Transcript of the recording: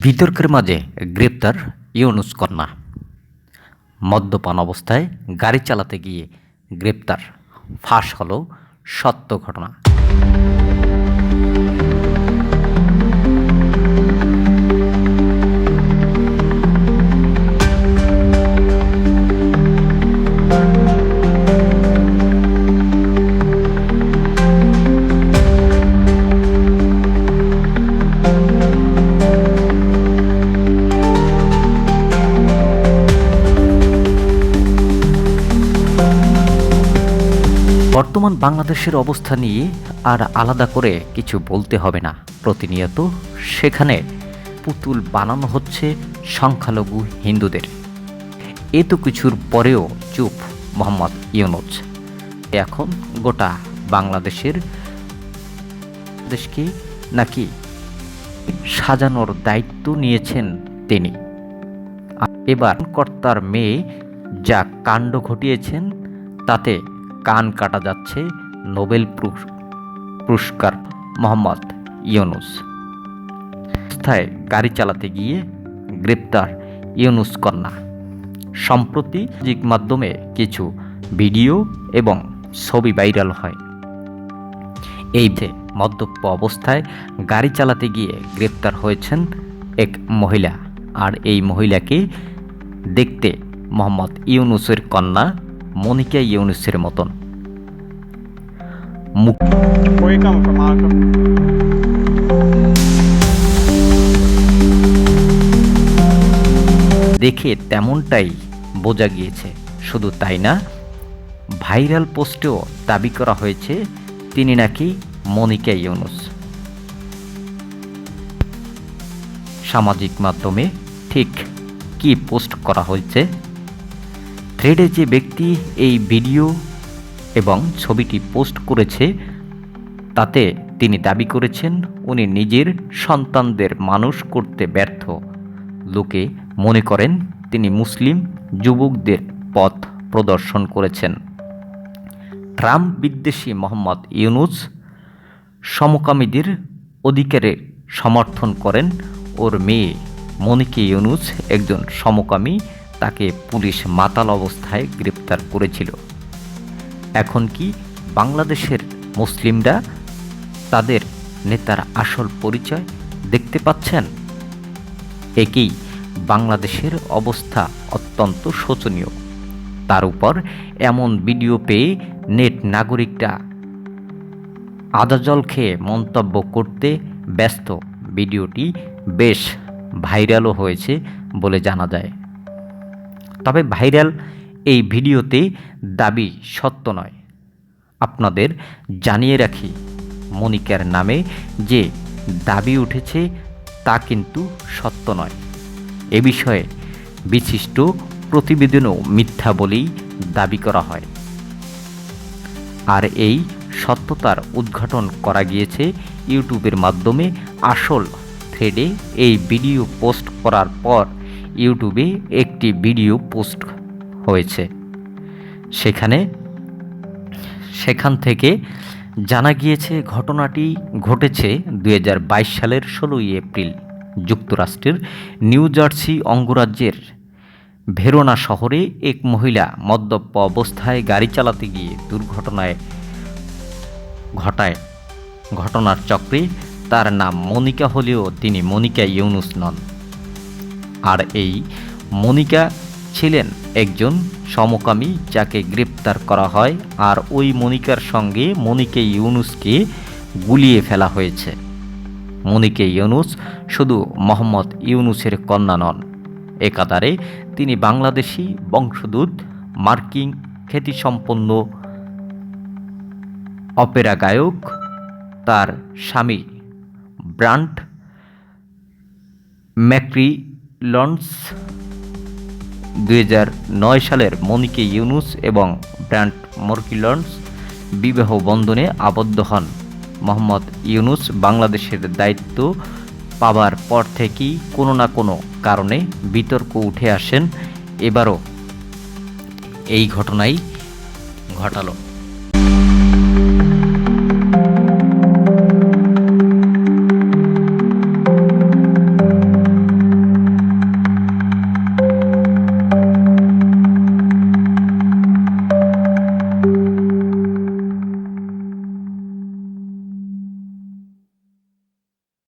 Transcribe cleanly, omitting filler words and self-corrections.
বিতর্কের মাঝে গ্রেপ্তার ইউনুস কন্যা। মদ্যপান অবস্থায় গাড়ি চালাতে গিয়ে গ্রেপ্তার, ফাঁস হলো সত্য ঘটনা। বর্তমান বাংলাদেশের অবস্থা নিয়ে আর আলাদা করে কিছু বলতে হবে না। প্রতিনিয়ত সেখানে পুতুল বানানো হচ্ছে সংখ্যালঘু হিন্দুদের। এত কিছুর পরেও চুপ মোহাম্মদ ইউনুস। এখন গোটা বাংলাদেশের দেশকে নাকি সাজানোর দায়িত্ব নিয়েছেন তিনি। এবার কর্তার মেয়ে যা কাণ্ড ঘটিয়েছেন তাতে কান কাটা যাচ্ছে নোবেল পুরস্কার মোহাম্মদ ইউনুস। রাস্তায় গাড়ি চালাতে গিয়ে গ্রেপ্তার ইউনুস কন্যা। সম্প্রতি সামাজিক মাধ্যমে কিছু ভিডিও এবং ছবি ভাইরাল হয়। এই মদ্যপ অবস্থায় গাড়ি চালাতে গিয়ে গ্রেপ্তার হয়েছেন এক মহিলা। আর এই মহিলাকে দেখতে মোহাম্মদ ইউনুসের কন্যা মনিকা ইউনুসের মতন। দেখে তেমনটাই বোঝা গিয়েছে। শুধু তাই না, ভাইরাল পোস্টেও দাবি করা হয়েছে তিনি নাকি মনিকা ইউনুস। সামাজিক মাধ্যমে ঠিক কি পোস্ট করা হয়েছে? থ্রেডে যে ব্যক্তি এই ভিডিও এবং ছবিটি পোস্ট করেছে তাতে তিনি দাবি করেছেন উনি নিজের সন্তানদের মানুষ করতে ব্যর্থ। লোকে মনে করেন তিনি মুসলিম যুবকদের পথ প্রদর্শন করেছেন। ট্রাম্প বিদ্বেষী মোহাম্মদ ইউনুস সমকামীদের অধিকারে সমর্থন করেন। ওর মেয়ে মনিকা ইউনুস একজন সমকামী। তাকে পুলিশ মাতাল অবস্থায় গ্রেপ্তার করেছিল। এখন কি বাংলাদেশের মুসলিমরা তাদের নেতার আসল পরিচয় দেখতে পাচ্ছেন? একেই বাংলাদেশের অবস্থা অত্যন্ত শোচনীয়। তার উপর এমন ভিডিও পেয়ে নেট নাগরিকরা আদা জল খেয়ে মন্তব্য করতে ব্যস্ত। ভিডিওটি বেশ ভাইরালও হয়েছে বলে জানা যায়। তবে ভাইরাল এই ভিডিওতে দাবি সত্য নয়। আপনাদের জানিয়ে রাখি, মনিকার নামে যে দাবি উঠেছে তা কিন্তু সত্য নয়। এ বিষয়ে বিশিষ্ট প্রতিবেদনও মিথ্যা বলেই দাবি করা হয়। আর এই সত্যতার উদ্ঘাটন করা গিয়েছে ইউটিউবের মাধ্যমে। আসল থ্রেডে এই ভিডিও পোস্ট করার পর ইউটিউবে একটি ভিডিও পোস্ট হয়েছে। সেখান থেকে জানা গিয়েছে ঘটনাটি ঘটেছে 2022 সালের 16 এপ্রিল যুক্তরাষ্ট্রের নিউ জার্সি অঙ্গরাজ্যের ভেরোনা শহরে এক মহিলা মদ্যপ অবস্থায় গাড়ি চালাতে গিয়ে দুর্ঘটনায় ঘটায়। ঘটনার চক্রে তার নাম মনিকা হলেও তিনি মনিকা ইউনুস নন। আর এই মনিকা ছিলেন একজন সমকামী যাকে গ্রেপ্তার করা হয়। আর ওই মনিকার সঙ্গে মনিকা ইউনুসকে গুলিয়ে ফেলা হয়েছে। মনিকা ইউনুস শুধু মোহাম্মদ ইউনুসের কন্যা নন, একাধারে তিনি বাংলাদেশি বংশোদ্ভূত মার্কিন খ্যাতিসম্পন্ন অপেরা গায়ক। তার স্বামী ব্রান্ট ম্যাকরিলন্স 2009 সালের মনিকা ইউনুস এবং ব্রান্ট ম্যাকরিলন্স বিবাহ বন্ধনে আবদ্ধ হন। মোহাম্মদ ইউনুস বাংলাদেশের দায়িত্ব পাবার পর থেকেই কোনো না কোনো কারণে বিতর্ক উঠে আসেন। এবারও এই ঘটনাই ঘটালো।